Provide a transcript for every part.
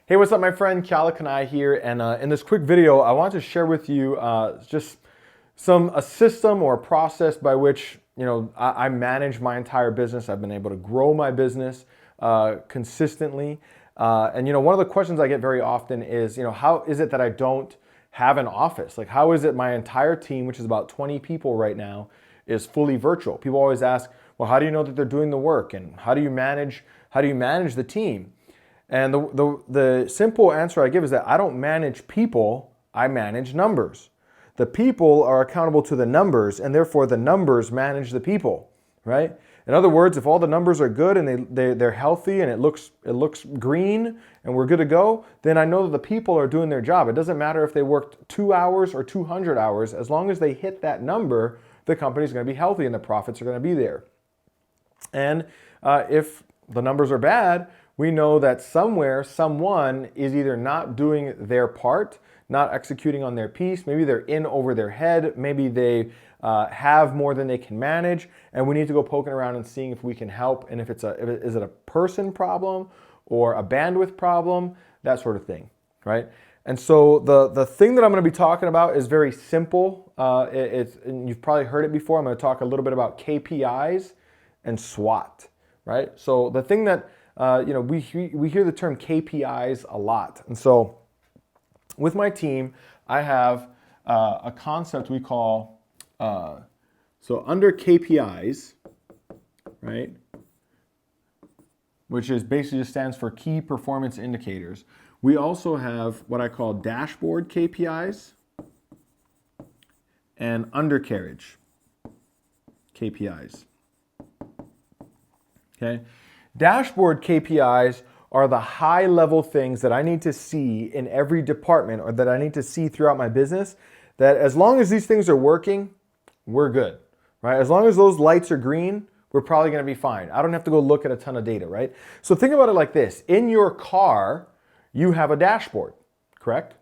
Hey, what's up, my friend? Keala Kanae here, and in this quick video, I want to share with you just a system or a process by which I manage my entire business. I've been able to grow my business consistently, and one of the questions I get very often is, how is it that I don't have an office? Like, how is it my entire team, which is about 20 people right now, is fully virtual? People always ask, well, how do you know that they're doing the work, and how do you manage the team? And the simple answer I give is that I don't manage people, I manage numbers. The people are accountable to the numbers, and therefore the numbers manage the people, right? In other words, if all the numbers are good and they're healthy and it looks green and we're good to go, then I know that the people are doing their job. It doesn't matter if they worked 2 hours or 200 hours, as long as they hit that number, the company's going to be healthy and the profits are going to be there. And if the numbers are bad, we know that somewhere, someone is either not doing their part, not executing on their piece. Maybe they're in over their head. Maybe they have more than they can manage, and we need to go poking around and seeing if we can help. And is it a person problem or a bandwidth problem, that sort of thing, right? And so the thing that I'm going to be talking about is very simple. And you've probably heard it before. I'm going to talk a little bit about KPIs and SWOT, right? So the thing that we hear the term KPIs a lot. And so with my team, I have a concept we call, so under KPIs, right, which is basically just stands for key performance indicators. We also have what I call dashboard KPIs and undercarriage KPIs. Okay. Dashboard KPIs are the high-level things that I need to see in every department, or that I need to see throughout my business, that as long as these things are working, we're good, right? As long as those lights are green, we're probably going to be fine. I don't have to go look at a ton of data, right? So think about it like this. In your car, you have a dashboard, correct?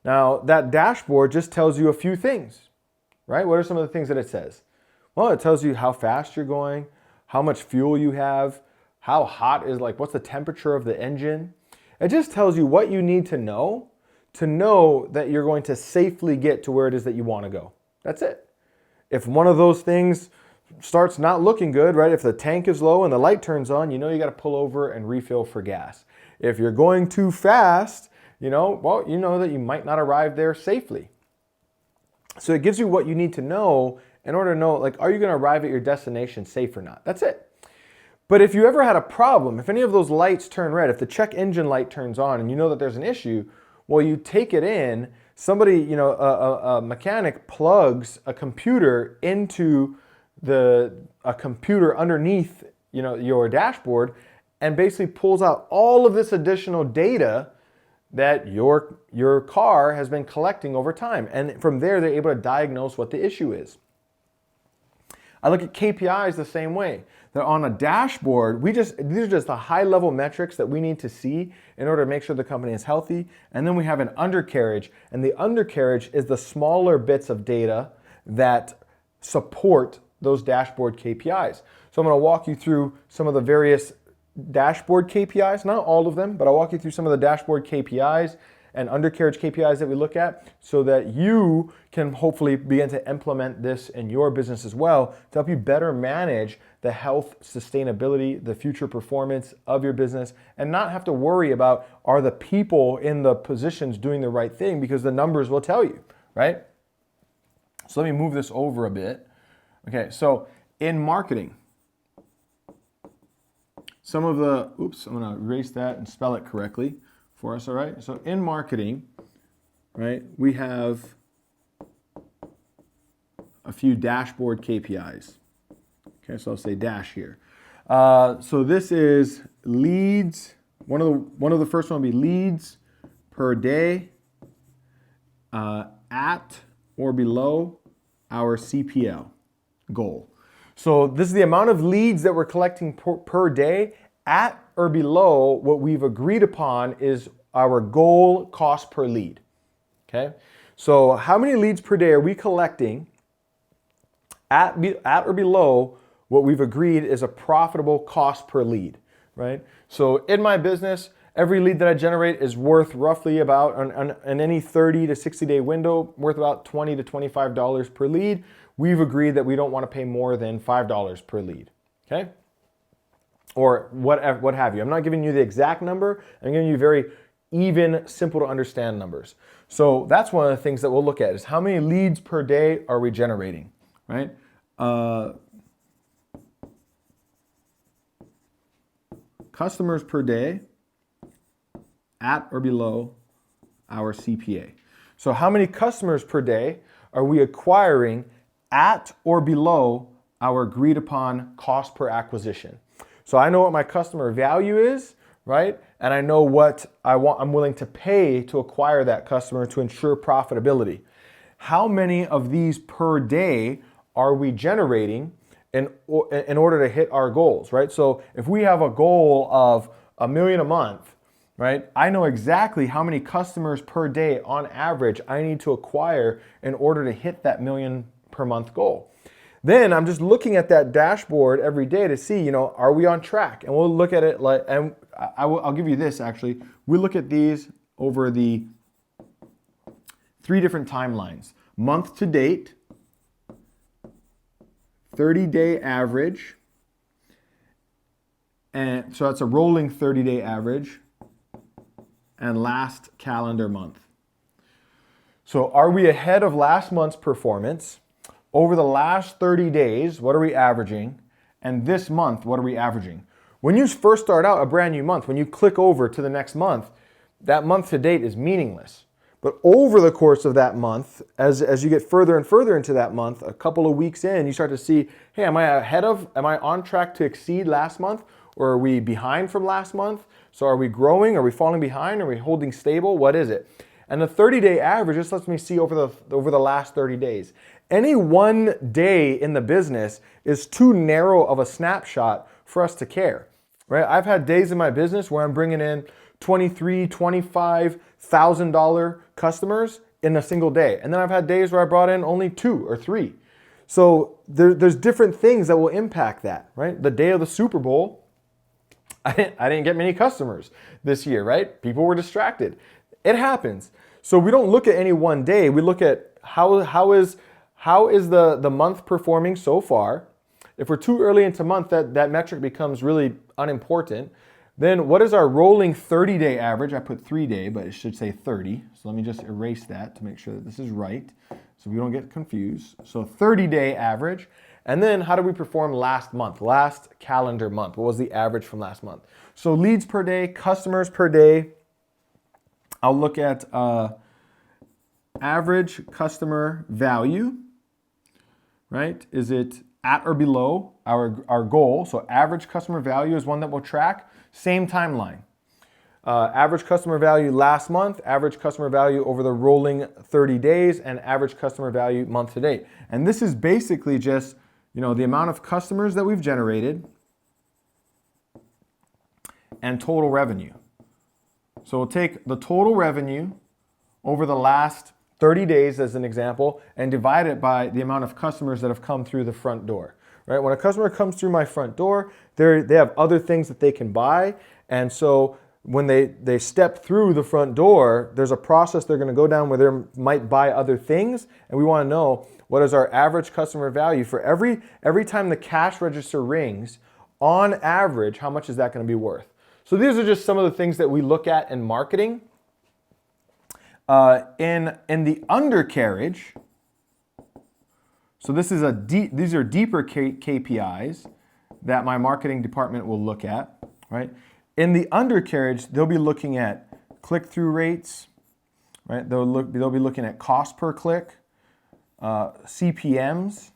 Now, that dashboard just tells you a few things, right? What are some of the things that it says? Well, it tells you how fast you're going, how much fuel you have, how hot is, what's the temperature of the engine. It just tells you what you need to know that you're going to safely get to where it is that you want to go. That's it. If one of those things starts not looking good, right? If the tank is low and the light turns on, you got to pull over and refill for gas. If you're going too fast, well, you know that you might not arrive there safely. So it gives you what you need to know in order to know, are you going to arrive at your destination safe or not? That's it. But if you ever had a problem, if any of those lights turn red, if the check engine light turns on and you know that there's an issue, well, you take it in, somebody, a mechanic plugs a computer into a computer underneath, your dashboard, and basically pulls out all of this additional data that your car has been collecting over time. And from there, they're able to diagnose what the issue is. I look at KPIs the same way. They're on a dashboard. These are just the high-level metrics that we need to see in order to make sure the company is healthy. And then we have an undercarriage, and the undercarriage is the smaller bits of data that support those dashboard KPIs. So I'm going to walk you through some of the various dashboard KPIs, not all of them, but I'll walk you through some of the dashboard KPIs and undercarriage KPIs that we look at, so that you can hopefully begin to implement this in your business as well to help you better manage the health, sustainability, the future performance of your business, and not have to worry about, are the people in the positions doing the right thing, because the numbers will tell you, right? So let me move this over a bit. Okay, so in marketing, I'm gonna erase that and spell it correctly for us, all right? So in marketing, right, we have a few dashboard KPIs. Okay, so I'll say dash here. So this is leads. One of the first one will be leads per day at or below our CPL goal. So this is the amount of leads that we're collecting per day at or below what we've agreed upon is our goal cost per lead. Okay, so how many leads per day are we collecting at or below what we've agreed is a profitable cost per lead, right? So in my business, Every lead that I generate is worth roughly about, in any 30 to 60 day window, worth about $20 to $25 per lead. We've agreed that we don't want to pay more than $5 per lead, okay? Or what have you. I'm not giving you the exact number. I'm giving you very even, simple to understand numbers. So that's one of the things that we'll look at is how many leads per day are we generating, right? Customers per day at or below our CPA. So how many customers per day are we acquiring at or below our agreed upon cost per acquisition? So I know what my customer value is, right? And I know what I'm willing to pay to acquire that customer to ensure profitability. How many of these per day are we generating in order to hit our goals, right? So if we have a goal of $1 million a month, right? I know exactly how many customers per day on average I need to acquire in order to hit that $1 million per month goal. Then I'm just looking at that dashboard every day to see, are we on track? And we'll look at it and I'll give you this actually. We look at these over the 3 different timelines. Month to date, 30-day average, and so that's a rolling 30-day average, and last calendar month. So are we ahead of last month's performance? Over the last 30 days, what are we averaging? And this month, what are we averaging? When you first start out a brand new month, when you click over to the next month, that month to date is meaningless. But over the course of that month, as you get further and further into that month, a couple of weeks in, you start to see, hey, am I on track to exceed last month? Or are we behind from last month? So are we growing? Are we falling behind? Are we holding stable? What is it? And the 30-day average just lets me see over the last 30 days. Any one day in the business is too narrow of a snapshot for us to care, right? I've had days in my business where I'm bringing in $23,000, $25,000 customers in a single day. And then I've had days where I brought in only 2 or 3. So there's different things that will impact that, right? The day of the Super Bowl, I didn't get many customers this year, right? People were distracted. It happens. So we don't look at any one day. We look at how is the month performing so far. If we're too early into month, that metric becomes really unimportant. Then what is our rolling 30-day average? I put 3-day, but it should say 30. So let me just erase that to make sure that this is right so we don't get confused. So 30-day average. And then how did we perform last month, last calendar month? What was the average from last month? So leads per day, customers per day. I'll look at average customer value, right? Is it at or below our goal? So average customer value is one that we'll track. Same timeline. Average customer value last month, average customer value over the rolling 30 days, and average customer value month to date. And this is basically just, the amount of customers that we've generated and total revenue. So we'll take the total revenue over the last 30 days as an example and divide it by the amount of customers that have come through the front door. Right? When a customer comes through my front door, they have other things that they can buy. And so when they step through the front door, there's a process they're going to go down where they might buy other things. And we want to know what is our average customer value for every time the cash register rings, on average, how much is that going to be worth? So these are just some of the things that we look at in marketing. In the undercarriage, so these are deeper KPIs that my marketing department will look at, right? In the undercarriage, they'll be looking at click-through rates, right? They'll be looking at cost per click, CPMs.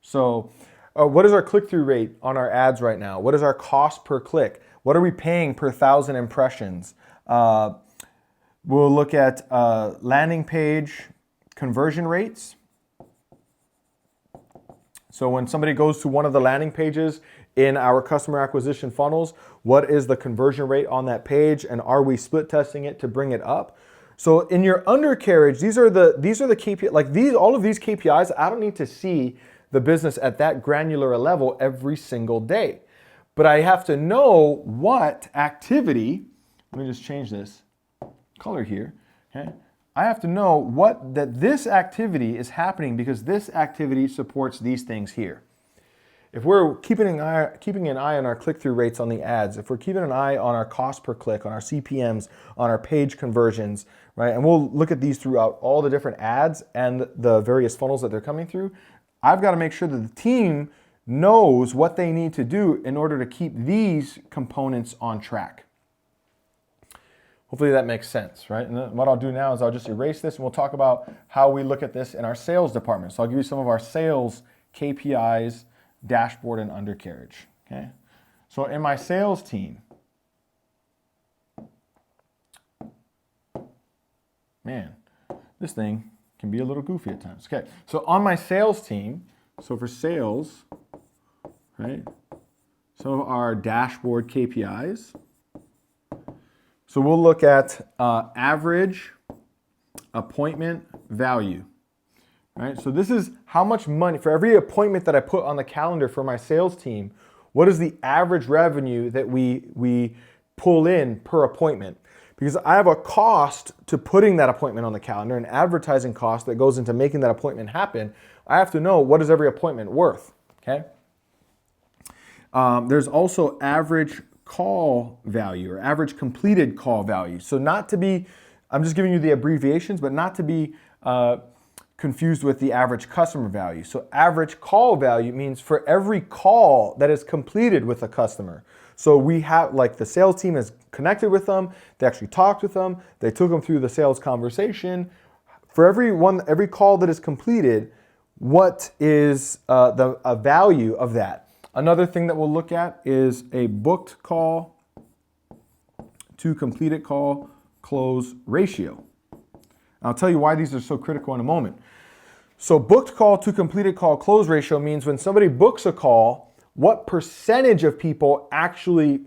So what is our click-through rate on our ads right now? What is our cost per click? What are we paying per 1,000 impressions? We'll look at landing page conversion rates. So when somebody goes to one of the landing pages in our customer acquisition funnels, what is the conversion rate on that page, and are we split testing it to bring it up? So in your undercarriage, these are the KPIs, all of these KPIs, I don't need to see the business at that granular a level every single day. But I have to know what activity, let me just change this color here, okay? I have to know that this activity is happening because this activity supports these things here. If we're keeping an eye on our click-through rates on the ads, if we're keeping an eye on our cost per click, on our CPMs, on our page conversions, right? And we'll look at these throughout all the different ads and the various funnels that they're coming through. I've got to make sure that the team knows what they need to do in order to keep these components on track. Hopefully that makes sense, right? And what I'll do now is I'll just erase this and we'll talk about how we look at this in our sales department. So I'll give you some of our sales KPIs, dashboard, and undercarriage, okay? So in my sales team, man, this thing can be a little goofy at times. Okay, so on my sales team, so for sales, right, some of our dashboard KPIs. So we'll look at average appointment value, right? So this is how much money, for every appointment that I put on the calendar for my sales team, what is the average revenue that we pull in per appointment? Because I have a cost to putting that appointment on the calendar, an advertising cost that goes into making that appointment happen. I have to know what is every appointment worth, okay? There's also average call value or average completed call value. So not to be, I'm just giving you the abbreviations, but not to be confused with the average customer value. So average call value means for every call that is completed with a customer. So we have, like, the sales team has connected with them, they actually talked with them, they took them through the sales conversation. For every call that is completed, what is a value of that? Another thing that we'll look at is a booked call to completed call close ratio. I'll tell you why these are so critical in a moment. So booked call to completed call close ratio means when somebody books a call, what percentage of people actually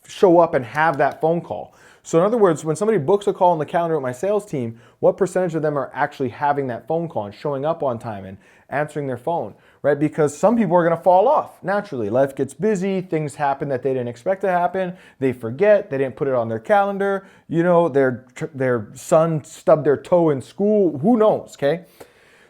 show up and have that phone call. So in other words, when somebody books a call on the calendar with my sales team, what percentage of them are actually having that phone call and showing up on time and answering their phone, right? Because some people are going to fall off naturally. Life gets busy, things happen that they didn't expect to happen. They forget, they didn't put it on their calendar. You know, their son stubbed their toe in school. Who knows, okay?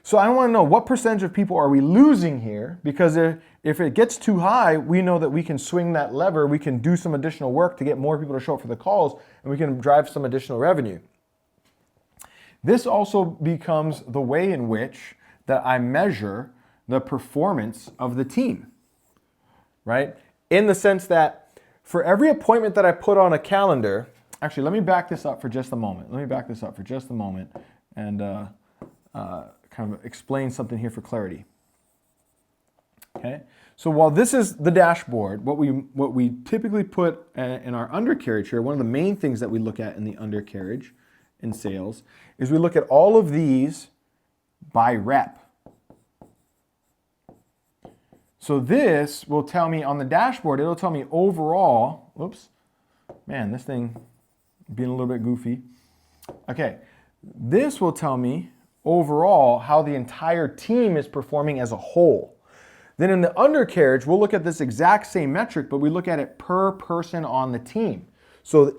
So I want to know what percentage of people are we losing here, because if it gets too high, we know that we can swing that lever, we can do some additional work to get more people to show up for the calls, and we can drive some additional revenue. This also becomes the way in which that I measure the performance of the team, right? In the sense that for every appointment that I put on a calendar, actually, let me back this up for just a moment. And kind of explain something here for clarity. Okay, so while this is the dashboard, what we typically put in our undercarriage here, one of the main things that we look at in the undercarriage in sales is we look at all of these by rep. So this will tell me on the dashboard, it'll tell me overall, whoops, man, this thing being a little bit goofy. Okay, this will tell me overall how the entire team is performing as a whole. Then in the undercarriage, we'll look at this exact same metric, but we look at it per person on the team. So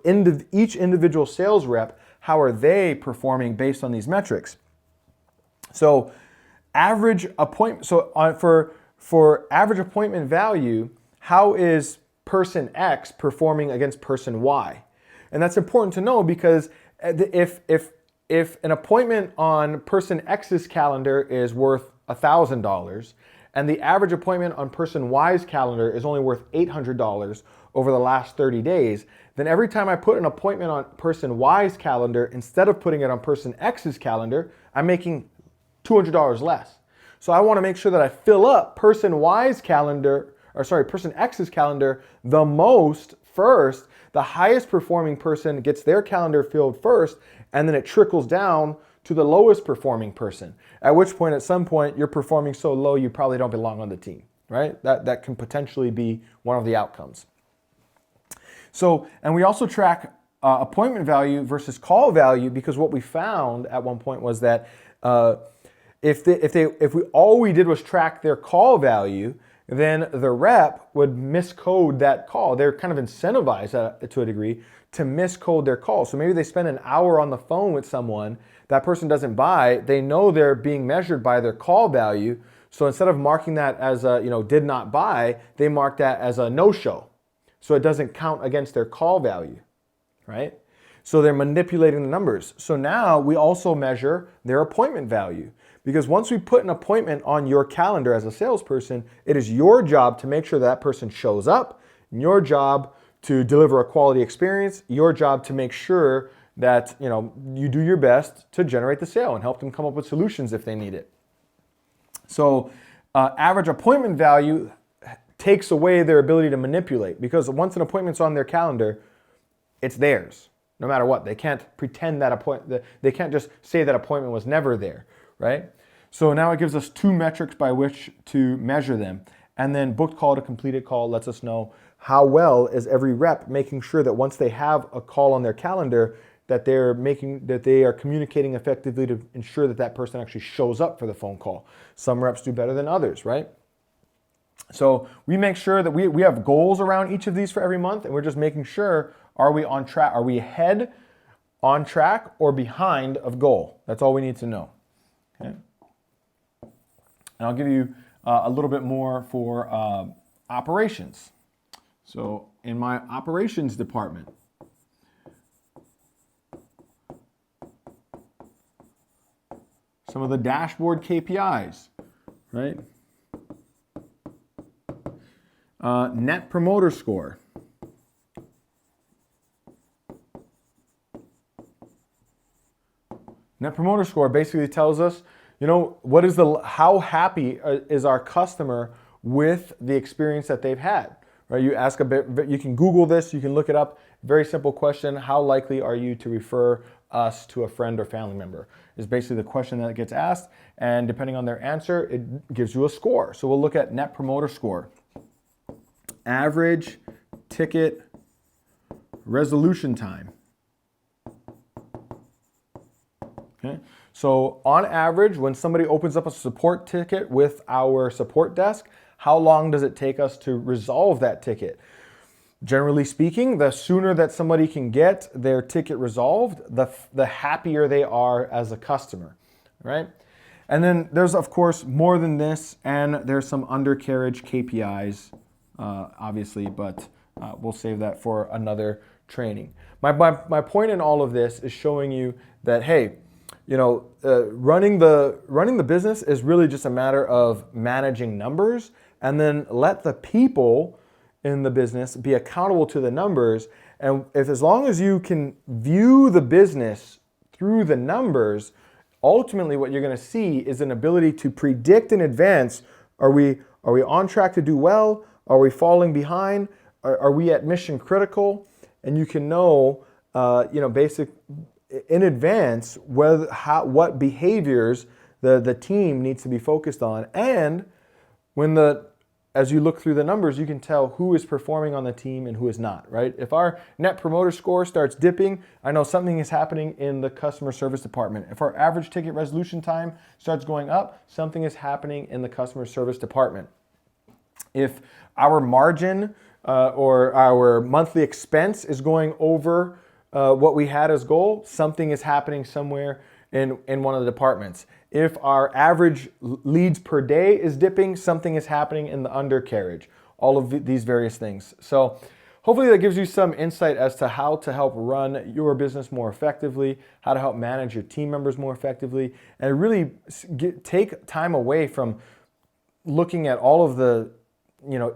each individual sales rep, how are they performing based on these metrics? So average appointment, for average appointment value, how is person X performing against person Y? And that's important to know, because if an appointment on person X's calendar is worth $1,000 and the average appointment on person Y's calendar is only worth $800 over the last 30 days, then every time I put an appointment on person Y's calendar, instead of putting it on person X's calendar, I'm making $200 less. So I want to make sure that I fill up person X's calendar the most first. The highest performing person gets their calendar filled first, and then it trickles down to the lowest performing person. At which point, at some point, you're performing so low you probably don't belong on the team, right? That can potentially be one of the outcomes. So, and we also track appointment value versus call value, because what we found at one point was that if all we did was track their call value, then the rep would miscode that call. They're kind of incentivized to a degree to miscode their call. So maybe they spend an hour on the phone with someone, that person doesn't buy, they know they're being measured by their call value. So instead of marking that as a, did not buy, they mark that as a no-show. So it doesn't count against their call value, right? So they're manipulating the numbers. So now we also measure their appointment value. Because once we put an appointment on your calendar as a salesperson, it is your job to make sure that person shows up, and your job to deliver a quality experience, your job to make sure that you do your best to generate the sale and help them come up with solutions if they need it. So average appointment value takes away their ability to manipulate, because once an appointment's on their calendar, it's theirs, no matter what. They can't pretend they can't just say that appointment was never there, right? So now it gives us 2 metrics by which to measure them. And then booked call to completed call lets us know how well is every rep making sure that once they have a call on their calendar, that they are communicating effectively to ensure that that person actually shows up for the phone call. Some reps do better than others, right? So we make sure that we have goals around each of these for every month, and we're just making sure, are we on track? Are we ahead, on track, or behind of goal? That's all we need to know. Okay. And I'll give you a little bit more for operations. So in my operations department, some of the dashboard KPIs, right? Net promoter score. Net promoter score basically tells us, how happy is our customer with the experience that they've had, right? You ask you can Google this, you can look it up. Very simple question: how likely are you to refer us to a friend or family member? Is basically the question that gets asked, and depending on their answer, it gives you a score. So we'll look at net promoter score. Average ticket resolution time. Okay. So on average, when somebody opens up a support ticket with our support desk, how long does it take us to resolve that ticket? Generally speaking, the sooner that somebody can get their ticket resolved, the happier they are as a customer, right? And then there's, of course, more than this, and there's some undercarriage KPIs, obviously, but we'll save that for another training. My point in all of this is showing you that, hey, running the business is really just a matter of managing numbers, and then let the people in the business be accountable to the numbers. And as long as you can view the business through the numbers, ultimately what you're going to see is an ability to predict in advance: are we on track to do well? Are we falling behind? Are we at mission critical? And you can know, in advance what behaviors the team needs to be focused on. And as you look through the numbers, you can tell who is performing on the team and who is not, right? If our net promoter score starts dipping, I know something is happening in the customer service department. If our average ticket resolution time starts going up, something is happening in the customer service department. If our margin or our monthly expense is going over what we had as goal, something is happening somewhere in one of the departments. If our average leads per day is dipping, something is happening in the undercarriage. All of these various things. So hopefully that gives you some insight as to how to help run your business more effectively, how to help manage your team members more effectively, and really take time away from looking at all of the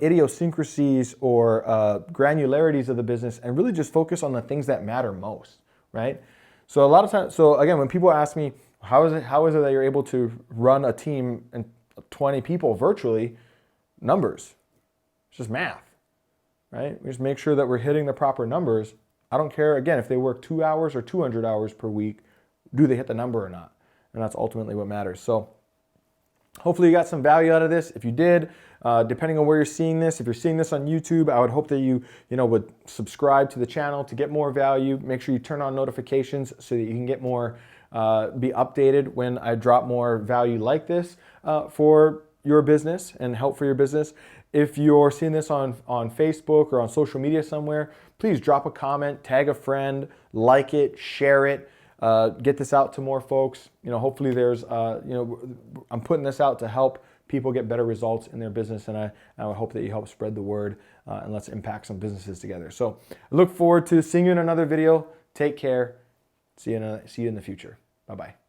idiosyncrasies or granularities of the business, and really just focus on the things that matter most, right? So a lot of times, again, when people ask me, how is it that you're able to run a team and 20 people virtually? Numbers. It's just math, right? We just make sure that we're hitting the proper numbers. I don't care, again, if they work 2 hours or 200 hours per week, do they hit the number or not? And that's ultimately what matters. So hopefully you got some value out of this. If you did, depending on where you're seeing this, if you're seeing this on YouTube, I would hope that you would subscribe to the channel to get more value. Make sure you turn on notifications so that you can get more, be updated when I drop more value like this for your business and help for your business. If you're seeing this on Facebook or on social media somewhere, please drop a comment, tag a friend, like it, share it, get this out to more folks. Hopefully there's, I'm putting this out to help people get better results in their business, and I hope that you help spread the word, and let's impact some businesses together. So I look forward to seeing you in another video. Take care. See you in the future. Bye-bye.